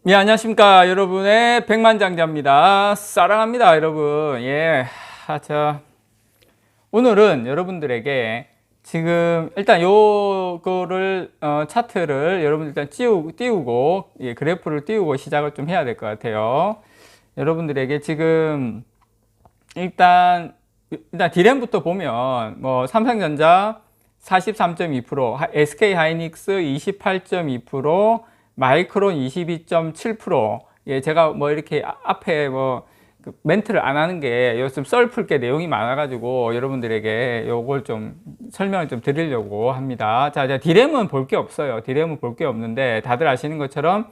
예, 안녕하십니까. 여러분의 백만장자입니다. 사랑합니다, 여러분. 예. 오늘은 여러분들에게 지금 일단 요거를, 차트를 여러분 일단 띄우고, 예, 그래프를 띄우고 시작을 좀 해야 될 것 같아요. 여러분들에게 지금 일단 디램부터 보면, 삼성전자 43.2%, SK하이닉스 28.2%, 마이크론 22.7%. 예, 제가 이렇게 앞에 그 멘트를 안 하는 게 요즘 썰 풀 게 내용이 많아가지고 여러분들에게 요걸 좀 설명을 좀 드리려고 합니다. 자, 디램은 볼 게 없어요. 디램은 볼 게 없는데 다들 아시는 것처럼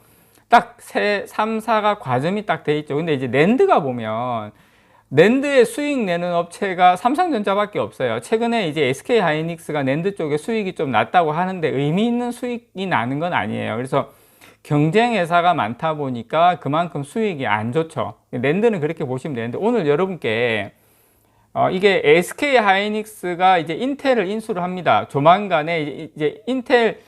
딱 3, 4가 과점이 딱 돼 있죠. 근데 이제 낸드가 보면 낸드에 수익 내는 업체가 삼성전자밖에 없어요. 최근에 이제 SK하이닉스가 낸드 쪽에 수익이 좀 낮다고 하는데 의미 있는 수익이 나는 건 아니에요. 그래서 경쟁 회사가 많다 보니까 그만큼 수익이 안 좋죠. 낸드는 그렇게 보시면 되는데 오늘 여러분께 이게 SK하이닉스가 이제 인텔을 인수를 합니다. 조만간에 이제 인텔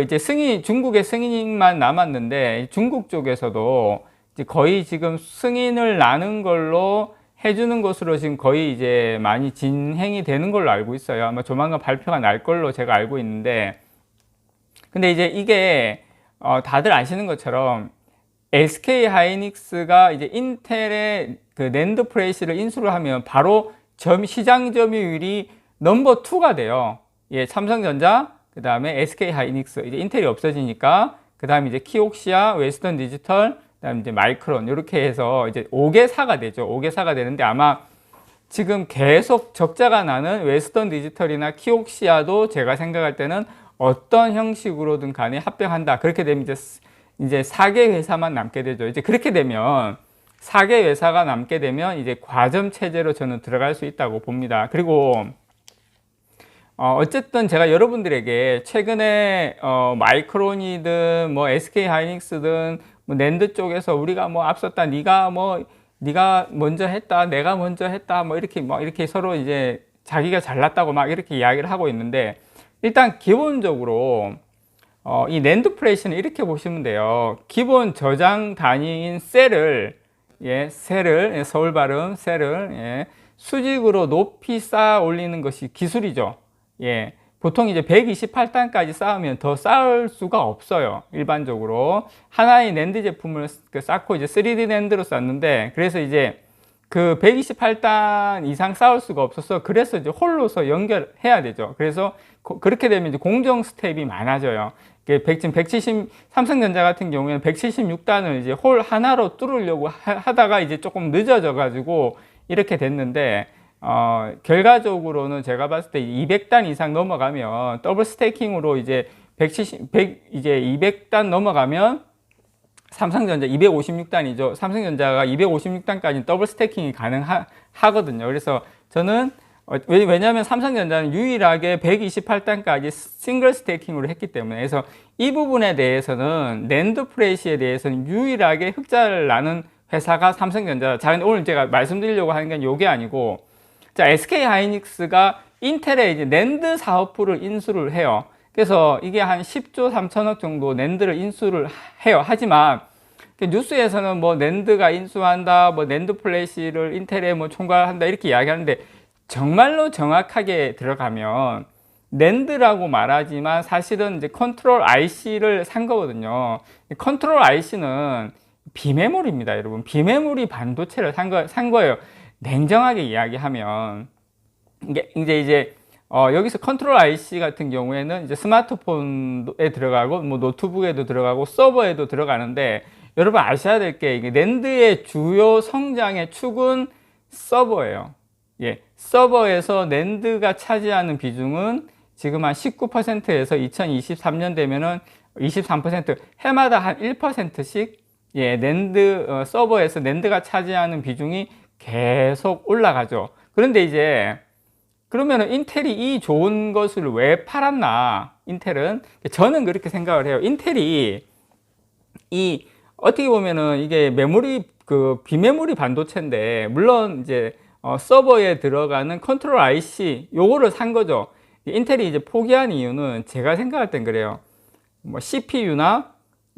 이제 중국의 승인만 남았는데 중국 쪽에서도 이제 거의 지금 승인을 나는 걸로 해주는 것으로 지금 거의 이제 많이 진행이 되는 걸로 알고 있어요. 아마 조만간 발표가 날 걸로 제가 알고 있는데, 근데 이제 이게 다들 아시는 것처럼 SK 하이닉스가 이제 인텔의 그 낸드 프레시를 인수를 하면 바로 시장 점유율이 넘버 2가 돼요. 예, 삼성전자, 그 다음에 SK 하이닉스, 이제 인텔이 없어지니까, 그 다음에 이제 키옥시아, 웨스턴 디지털, 그 다음에 이제 마이크론, 이렇게 해서 이제 5개사가 되죠. 5개사가 되는데 아마 지금 계속 적자가 나는 웨스턴 디지털이나 키옥시아도 제가 생각할 때는 어떤 형식으로든 간에 합병한다. 그렇게 되면 이제 4개 회사만 남게 되죠. 이제 그렇게 되면 4개 회사가 남게 되면 이제 과점 체제로 저는 들어갈 수 있다고 봅니다. 그리고 어쨌든 제가 여러분들에게 최근에 마이크론이든 SK 하이닉스든 낸드 쪽에서 우리가 앞섰다, 네가 먼저 했다, 내가 먼저 했다, 이렇게 서로 이제 자기가 잘났다고 막 이렇게 이야기를 하고 있는데, 일단 기본적으로 이 낸드 플레이시는 이렇게 보시면 돼요. 기본 저장 단위인 셀을, 서울 발음 셀을, 수직으로 높이 쌓아 올리는 것이 기술이죠. 보통 이제 128단까지 쌓으면 더 쌓을 수가 없어요. 일반적으로 하나의 낸드 제품을 쌓고 이제 3D 낸드로 쌓는데, 그래서 이제 그 128단 이상 쌓을 수가 없어서 그래서 이제 홀로서 연결해야 되죠. 그래서 그렇게 되면 이제 공정 스텝이 많아져요. 지금 삼성전자 같은 경우에는 176단을 이제 홀 하나로 뚫으려고 하다가 이제 조금 늦어져 가지고 이렇게 됐는데, 결과적으로는 제가 봤을 때 200단 이상 넘어가면 더블 스태킹으로 이제 200단 넘어가면 삼성전자 256단이죠. 삼성전자가 256단까지 더블 스태킹이 가능하거든요. 그래서 저는 왜냐하면 삼성전자는 유일하게 128단까지 싱글 스태킹으로 했기 때문에, 그래서 이 부분에 대해서는 낸드 프레시에 대해서는 유일하게 흑자를 나는 회사가 삼성전자. 자, 근데 오늘 제가 말씀드리려고 하는 건 이게 아니고, 자, SK 하이닉스가 인텔의 이제 낸드 사업부를 인수를 해요. 그래서 이게 한 10조 3천억 정도 낸드를 인수를 해요. 하지만 뉴스에서는 낸드가 인수한다, 낸드 플래시를 인텔에 총괄한다 이렇게 이야기하는데, 정말로 정확하게 들어가면 낸드라고 말하지만 사실은 이제 컨트롤 IC를 산 거거든요. 컨트롤 IC는 비메모리입니다, 여러분. 비메모리 반도체를 산 거예요. 냉정하게 이야기하면 이제 여기서 컨트롤 IC 같은 경우에는 이제 스마트폰에 들어가고 노트북에도 들어가고 서버에도 들어가는데, 여러분 아셔야 될 게 이게 낸드의 주요 성장의 축은 서버예요. 서버에서 낸드가 차지하는 비중은 지금 한 19%에서 2023년 되면은 23%, 해마다 한 1%씩 서버에서 낸드가 차지하는 비중이 계속 올라가죠. 그런데 이제 그러면은 인텔이 이 좋은 것을 왜 팔았나? 인텔은, 저는 그렇게 생각을 해요. 인텔이 어떻게 보면은 이게 비메모리 반도체인데, 물론 이제 서버에 들어가는 컨트롤 IC 요거를 산 거죠. 인텔이 이제 포기한 이유는 제가 생각할 땐 그래요. CPU나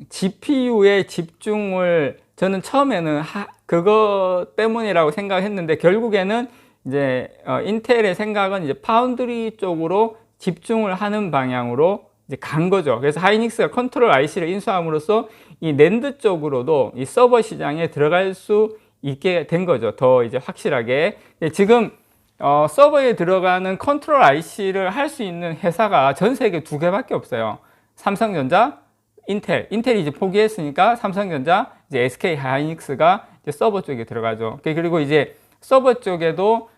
GPU에 집중을 저는 처음에는 그거 때문이라고 생각했는데 결국에는 이제 인텔의 생각은 이제 파운드리 쪽으로 집중을 하는 방향으로 이제 간 거죠. 그래서 하이닉스가 컨트롤 IC를 인수함으로써 이 낸드 쪽으로도 이 서버 시장에 들어갈 수 있게 된 거죠. 더 이제 확실하게. 지금 서버에 들어가는 컨트롤 IC를 할 수 있는 회사가 전 세계 2개밖에 없어요. 삼성전자, 인텔이 이제 포기했으니까 삼성전자, 이제 SK 하이닉스가 이제 서버 쪽에 들어가죠. 그리고 이제 서버 쪽에도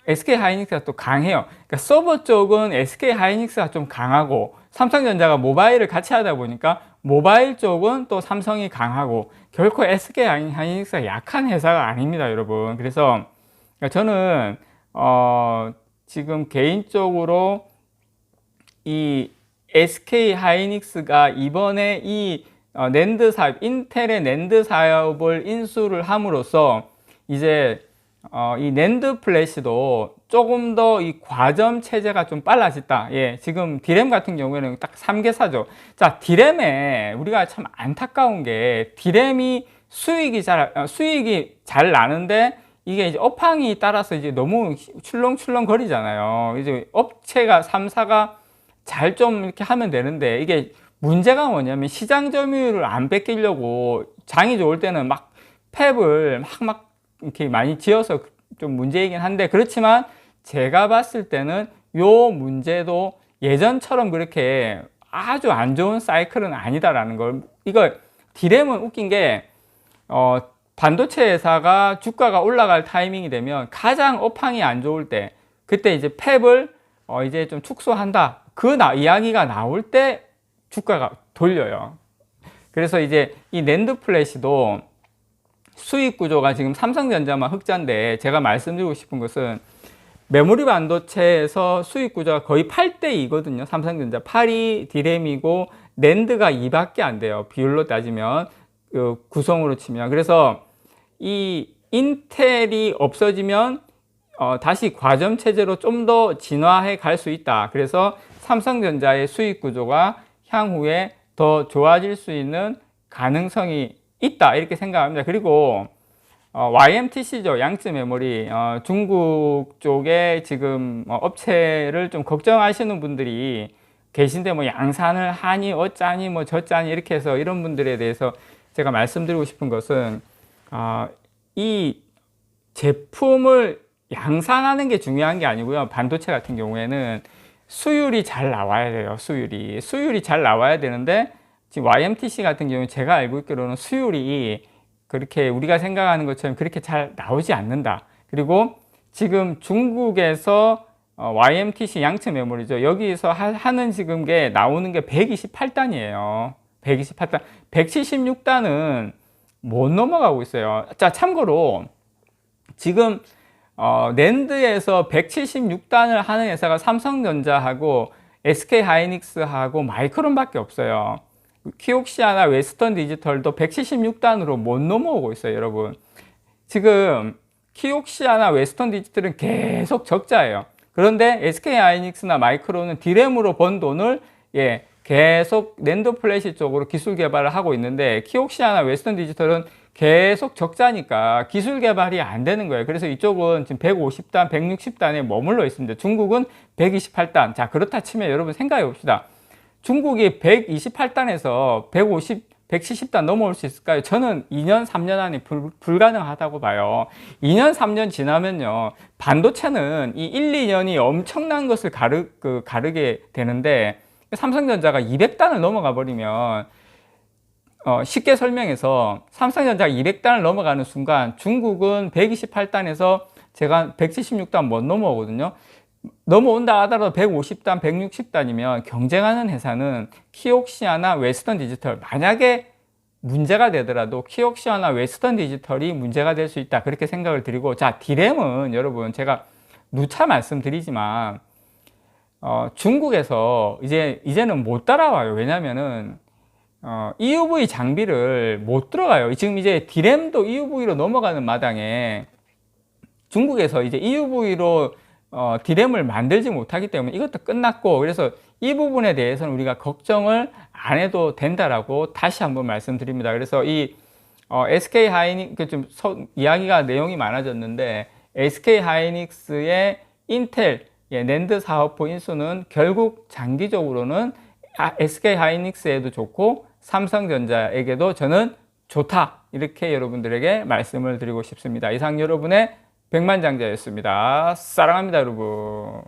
SK 하이닉스가 또 강해요. 그러니까 서버 쪽은 SK 하이닉스가 좀 강하고 삼성전자가 모바일을 같이 하다 보니까 모바일 쪽은 또 삼성이 강하고 결코 SK 하이닉스가 약한 회사가 아닙니다, 여러분. 그래서 저는 지금 개인적으로 이 SK 하이닉스가 이번에 이 낸드 사업, 인텔의 낸드 사업을 인수를 함으로써 이제 이 낸드 플래시도 조금 더 이 과점 체제가 좀 빨라졌다. 예, 지금 디램 같은 경우에는 딱 3개사죠. 자, 디램에 우리가 참 안타까운 게 디램이 수익이 잘 나는데 이게 이제 업황이 따라서 이제 너무 출렁출렁 거리잖아요. 이제 업체가 3사가 잘 좀 이렇게 하면 되는데 이게 문제가 뭐냐면 시장 점유율을 안 뺏기려고 장이 좋을 때는 막 팹을 막 이렇게 많이 지어서 좀 문제이긴 한데 그렇지만 제가 봤을 때는 요 문제도 예전처럼 그렇게 아주 안 좋은 사이클은 아니다라는 걸. 이거 디램은 웃긴 게 반도체 회사가 주가가 올라갈 타이밍이 되면 가장 업황이 안 좋을 때 그때 이제 팹을 이제 좀 축소한다. 이야기가 나올 때 주가가 돌려요. 그래서 이제 이 낸드 플래시도 수익 구조가 지금 삼성전자만 흑자인데 제가 말씀드리고 싶은 것은 메모리 반도체에서 수익 구조가 거의 8대2거든요. 삼성전자 8이 디램이고 낸드가 2밖에 안 돼요. 비율로 따지면 구성으로 치면. 그래서 이 인텔이 없어지면 다시 과점 체제로 좀 더 진화해 갈 수 있다. 그래서 삼성전자의 수익 구조가 향후에 더 좋아질 수 있는 가능성이 있다. 이렇게 생각합니다. 그리고 YMTC죠. 양쯔 메모리. 중국 쪽에 지금 업체를 좀 걱정하시는 분들이 계신데 뭐 양산을 하니 어쩌니 뭐 저쩌니 이렇게 해서 이런 분들에 대해서 제가 말씀드리고 싶은 것은 이 제품을 양산하는 게 중요한 게 아니고요. 반도체 같은 경우에는 수율이 잘 나와야 돼요. 수율이 잘 나와야 되는데 지금 YMTC 같은 경우는 제가 알고 있기로는 수율이 그렇게 우리가 생각하는 것처럼 그렇게 잘 나오지 않는다. 그리고 지금 중국에서 YMTC 양측 메모리죠. 여기서 하는 지금 게 나오는 게 128단이에요. 128단. 176단은 못 넘어가고 있어요. 자, 참고로 지금 낸드에서 176단을 하는 회사가 삼성전자하고 SK 하이닉스하고 마이크론밖에 없어요. 키옥시아나 웨스턴 디지털도 176단으로 못 넘어오고 있어요, 여러분. 지금 키옥시아나 웨스턴 디지털은 계속 적자예요. 그런데 SK 하이닉스나 마이크론은 디램으로 번 돈을 계속 낸드 플래시 쪽으로 기술 개발을 하고 있는데 키옥시아나 웨스턴 디지털은 계속 적자니까 기술 개발이 안 되는 거예요. 그래서 이쪽은 지금 150단, 160단에 머물러 있습니다. 중국은 128단. 자, 그렇다 치면 여러분 생각해 봅시다. 중국이 128단에서 170단 넘어올 수 있을까요? 저는 2년, 3년 안에 불가능하다고 봐요. 2년, 3년 지나면요. 반도체는 이 1, 2년이 엄청난 것을 가르게 되는데 삼성전자가 200단을 넘어가 버리면 쉽게 설명해서 삼성전자가 200단을 넘어가는 순간 중국은 128단에서 제가 176단 못 넘어오거든요. 넘어온다 하더라도 150단, 160단이면 경쟁하는 회사는 키옥시아나 웨스턴 디지털, 만약에 문제가 되더라도 키옥시아나 웨스턴 디지털이 문제가 될 수 있다. 그렇게 생각을 드리고, 자, 디램은 여러분 제가 누차 말씀드리지만 중국에서 이제는 못 따라와요. 왜냐면은 EUV 장비를 못 들어가요. 지금 이제 디램도 EUV로 넘어가는 마당에 중국에서 이제 EUV로 디램을 만들지 못하기 때문에 이것도 끝났고, 그래서 이 부분에 대해서는 우리가 걱정을 안 해도 된다라고 다시 한번 말씀드립니다. 그래서 이 SK 하이닉스 좀 이야기가 내용이 많아졌는데, SK 하이닉스의 인텔 낸드 사업부 인수는 결국 장기적으로는 SK 하이닉스에도 좋고 삼성전자에게도 저는 좋다, 이렇게 여러분들에게 말씀을 드리고 싶습니다. 이상 여러분의 백만장자였습니다. 사랑합니다, 여러분.